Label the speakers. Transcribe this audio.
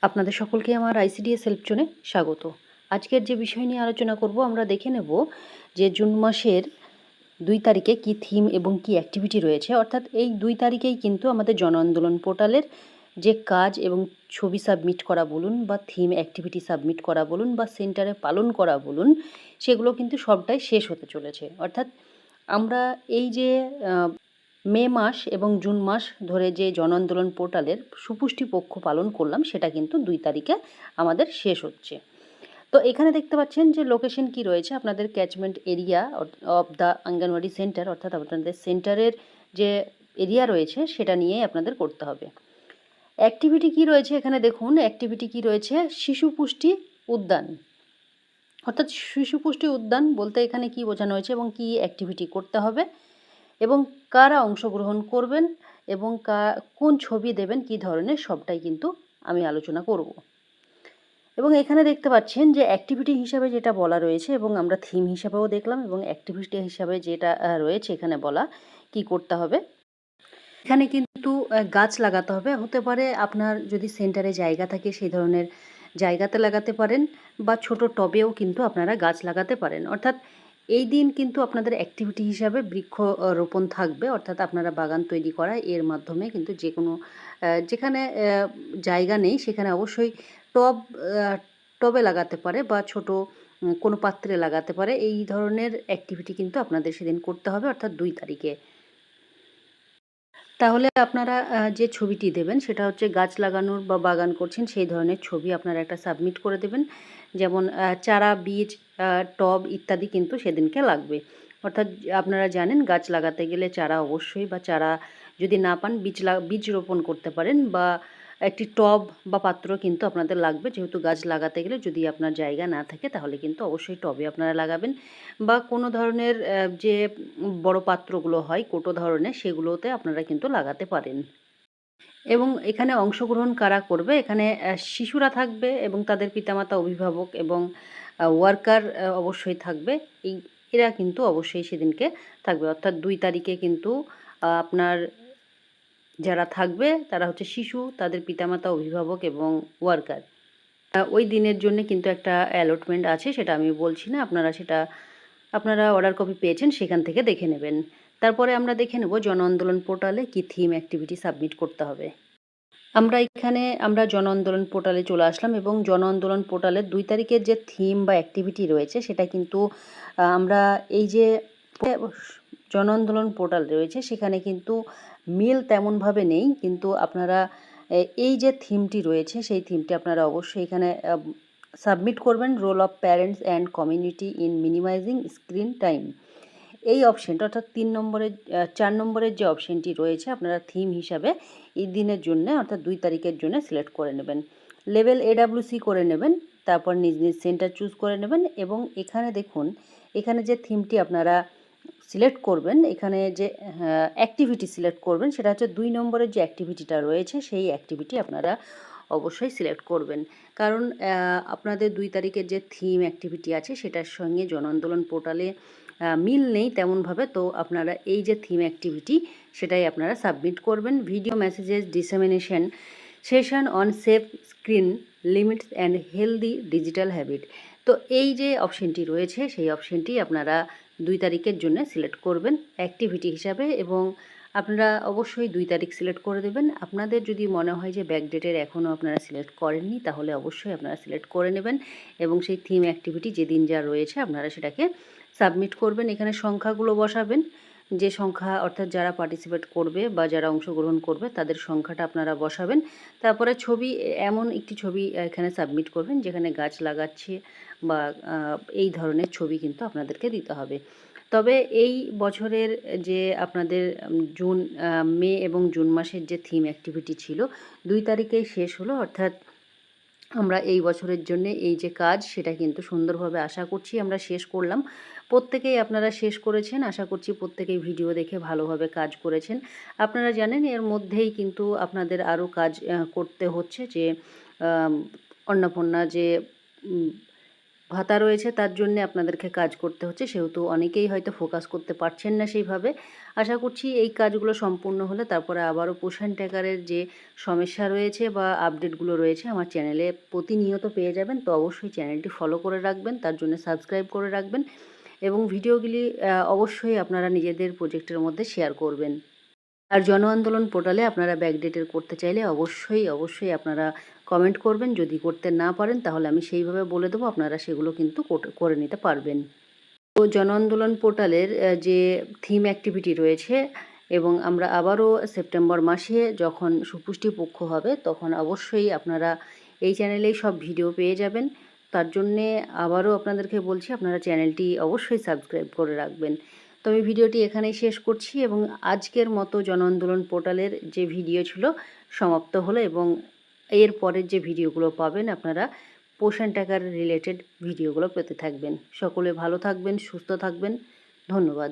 Speaker 1: আপনাদের সকলকে আমার আইসিডিএস হেল্প জোনে স্বাগত। আজকের যে বিষয় নিয়ে আলোচনা করব আমরা দেখে নেব যে জুন মাসের 2 তারিখে কি থিম এবং কি অ্যাক্টিভিটি রয়েছে। অর্থাৎ এই 2 তারিখেই কিন্তু আমাদের জন আন্দোলন পোর্টালের যে কাজ এবং ছবি সাবমিট করা বলুন বা থিম অ্যাক্টিভিটি সাবমিট করা বলুন বা সেন্টারে পালন করা বলুন, সেগুলো কিন্তু সবটাই শেষ হতে চলেছে। অর্থাৎ আমরা এই যে মে মাস এবং জুন মাস ধরে যে জন আন্দোলন পোর্টালের সুপুষ্টি পক্ষ পালন করলাম সেটা কিন্তু 2 তারিখে আমাদের শেষ হচ্ছে। তো এখানে দেখতে পাচ্ছেন যে লোকেশন কি রয়েছে, আপনাদের catchment area of the anganwadi centre, অর্থাৎ আপনাদের সেন্টারের যে এরিয়া রয়েছে সেটা নিয়ে আপনাদের করতে হবে। অ্যাক্টিভিটি কি রয়েছে এখানে দেখুন, অ্যাক্টিভিটি কি রয়েছে, শিশু পুষ্টি উদ্যান। অর্থাৎ শিশু পুষ্টি উদ্যান বলতে এখানে কি বোঝানো হয়েছে এবং কি অ্যাক্টিভিটি করতে হবে এবং কারা অংশগ্রহণ করবেন এবং কোন ছবি দেবেন, কি ধরনের, সবটাই কিন্তু আমি আলোচনা করব। এবং এখানে দেখতে পাচ্ছেন যে অ্যাক্টিভিটি হিসাবে যেটা বলা রয়েছে এবং আমরা থিম হিসাবেও দেখলাম এবং অ্যাক্টিভিটি হিসাবে যেটা রয়েছে এখানে বলা কি করতে হবে। এখানে কিন্তু গাছ লাগাতে হবে। হতে পারে আপনার যদি সেন্টারে জায়গা থাকে সেই ধরনের জায়গাতে লাগাতে পারেন বা ছোট টবেও কিন্তু আপনারা গাছ লাগাতে পারেন। অর্থাৎ এই দিন কিন্তু আপনাদের অ্যাক্টিভিটি হিসাবে বৃক্ষ রোপণ থাকবে। অর্থাৎ আপনারা বাগান তৈরি করা, এর মাধ্যমে কিন্তু যে কোনো যেখানে জায়গা নেই সেখানে অবশ্যই টব টবে লাগাতে পারে বা ছোট কোনো পাত্রে লাগাতে পারে। এই ধরনের অ্যাক্টিভিটি কিন্তু আপনাদের সেদিন করতে হবে, অর্থাৎ 2 তারিখে। তাহলে আপনারা যে ছবিটি দেবেন সেটা হচ্ছে গাছ লাগানোর বা বাগান করছেন সেই ধরনের ছবি আপনারা একটা সাবমিট করে দেবেন। যেমন চারা, বীজ, টব ইত্যাদি কিন্তু সেদিনকে লাগবে। অর্থাৎ আপনারা জানেন গাছ লাগাতে গেলে চারা অবশ্যই, বা চারা যদি না পান বীজ রোপণ করতে পারেন, বা একটি টব বা পাত্র কিন্তু আপনাদের লাগবে। যেহেতু গাছ লাগাতে গেলে যদি আপনার জায়গা না থাকে তাহলে কিন্তু অবশ্যই টবে আপনারা লাগাবেন, বা কোনো ধরনের যে বড় পাত্রগুলো হয় কোটো ধরনের সেগুলোতে আপনারা কিন্তু লাগাতে পারেন। এবং এখানে অংশগ্রহণ কারা করবে, এখানে শিশুরা থাকবে এবং তাদের পিতামাতা, অভিভাবক এবং ওয়ার্কার অবশ্যই থাকবে। এরা কিন্তু অবশ্যই সেদিনকে থাকবে। অর্থাৎ 2 তারিখে কিন্তু আপনার যারা থাকবে তারা হচ্ছে শিশু, তাদের পিতামাতা, অভিভাবক এবং ওয়ার্কার। ওই দিনের জন্য কিন্তু একটা অ্যালটমেন্ট আছে, সেটা আমি বলছি না, আপনারা অর্ডার কপি পেয়েছেন সেখান থেকে দেখে নেবেন। তারপরে আমরা দেখে নেব জন আন্দোলন পোর্টালে কি থিম অ্যাক্টিভিটি সাবমিট করতে হবে। আমরা জন আন্দোলন পোর্টালে চলে আসলাম এবং জন আন্দোলন পোর্টালের 2 তারিখের যে থিম বা অ্যাক্টিভিটি রয়েছে সেটা কিন্তু আমরা এই যে জন আন্দোলন পোর্টাল রয়েছে সেখানে কিন্তু মিল তেমনভাবে নেই, কিন্তু আপনারা এই যে থিমটি রয়েছে সেই থিমটি আপনারা অবশ্যই এখানে সাবমিট করবেন। Role of parents and community in minimising screen time, এই অপশানটা, অর্থাৎ 4 নম্বরের যে অপশানটি রয়েছে আপনারা থিম হিসাবে এই দিনের জন্য অর্থাৎ 2 তারিখের জন্য সিলেক্ট করে নেবেন। লেভেল AWC করে নেবেন, তারপর নিজ নিজ সেন্টার চুজ করে নেবেন এবং এখানে দেখুন, এখানে যে থিমটি আপনারা সিলেক্ট করবেন, এখানে যে অ্যাক্টিভিটি সিলেক্ট করবেন সেটা হচ্ছে 2 নম্বরের যে অ্যাক্টিভিটিটা রয়েছে সেই অ্যাক্টিভিটি আপনারা অবশ্যই সিলেক্ট করবেন। কারণ আপনাদের 2 তারিখের যে থিম অ্যাক্টিভিটি আছে সেটার সঙ্গে জন আন্দোলন পোর্টালে মিল নেই তেমনভাবে। তো আপনারা এই যে থিম অ্যাক্টিভিটি সেটাই আপনারা সাবমিট করবেন। Video messages dissemination session on safe screen limits and healthy digital habit, তো এই যে অপশানটি রয়েছে সেই অপশানটি আপনারা 2 তারিখের জন্য সিলেক্ট করবেন অ্যাক্টিভিটি হিসাবে এবং আপনারা অবশ্যই 2 তারিখ সিলেক্ট করে দেবেন। আপনাদের যদি মনে হয় যে ব্যাকডেটের এখনও আপনারা সিলেক্ট করেননি তাহলে অবশ্যই আপনারা সিলেক্ট করে নেবেন এবং সেই থিম অ্যাক্টিভিটি যেদিন যা রয়েছে আপনারা সেটাকে সাবমিট করবেন। এখানে সংখ্যাগুলো বসাবেন, যে সংখ্যা অর্থাৎ যারা পার্টিসিপেট করবে বা যারা অংশগ্রহণ করবে তাদের সংখ্যাটা আপনারা বসাবেন। তারপরে ছবি, এমন একটি ছবি এখানে সাবমিট করবেন যেখানে গাছ লাগাচ্ছে বা এই ধরনের ছবি কিন্তু আপনাদেরকে দিতে হবে। তবে এই বছরের যে আপনাদের মে এবং জুন মাসের যে থিম অ্যাক্টিভিটি ছিল 2 তারিখেই শেষ হলো। অর্থাৎ আমরা এই বছরের জন্য এই যে কাজ সেটা কিন্তু সুন্দরভাবে আশা করছি আমরা শেষ করলাম। প্রত্যেকেই আপনারা শেষ করেছেন, আশা করছি প্রত্যেকেই ভিডিও দেখে ভালোভাবে কাজ করেছেন। আপনারা জানেন এর মধ্যেই কিন্তু আপনাদের আরও কাজ করতে হচ্ছে, যে অন্নপূর্ণা যে ভাতা রয়েছে তার জন্যে আপনাদেরকে কাজ করতে হচ্ছে, সেহেতু অনেকেই হয়তো ফোকাস করতে পারছেন না সেইভাবে। আশা করছি এই কাজগুলো সম্পূর্ণ হলে তারপরে আবারও পোষণ ট্র্যাকারের যে সমস্যা রয়েছে বা আপডেটগুলো রয়েছে আমার চ্যানেলে প্রতিনিয়ত পেয়ে যাবেন। তো অবশ্যই চ্যানেলটি ফলো করে রাখবেন, তার জন্য সাবস্ক্রাইব করে রাখবেন এবং ভিডিওগুলি অবশ্যই আপনারা নিজেদের প্রজেক্টের মধ্যে শেয়ার করবেন। আর জন আন্দোলন পোর্টালে আপনারা ব্যাকডেটের করতে চাইলে অবশ্যই আপনারা কমেন্ট করবেন। যদি করতে না পারেন তাহলে আমি সেইভাবে বলে দেবো, আপনারা সেগুলো কিন্তু করে নিতে পারবেন। তো জন আন্দোলন পোর্টালের যে থিম অ্যাক্টিভিটি রয়েছে এবং আমরা আবারও সেপ্টেম্বর মাসে যখন সুপুষ্টি পক্ষ হবে তখন অবশ্যই আপনারা এই চ্যানেলেই সব ভিডিও পেয়ে যাবেন। তার জন্যে আবারও আপনাদেরকে বলছি, আপনারা চ্যানেলটি অবশ্যই সাবস্ক্রাইব করে রাখবেন। তো আমি ভিডিওটি এখানেই শেষ করছি এবং আজকের মতো জন আন্দোলন পোর্টালের যে ভিডিও ছিল সমাপ্ত হলো এবং এর পরের যে ভিডিওগুলো পাবেন আপনারা পোষণ ট্র্যাকার রিলেটেড ভিডিওগুলো পেতে থাকবেন। সকলে ভালো থাকবেন, সুস্থ থাকবেন। ধন্যবাদ।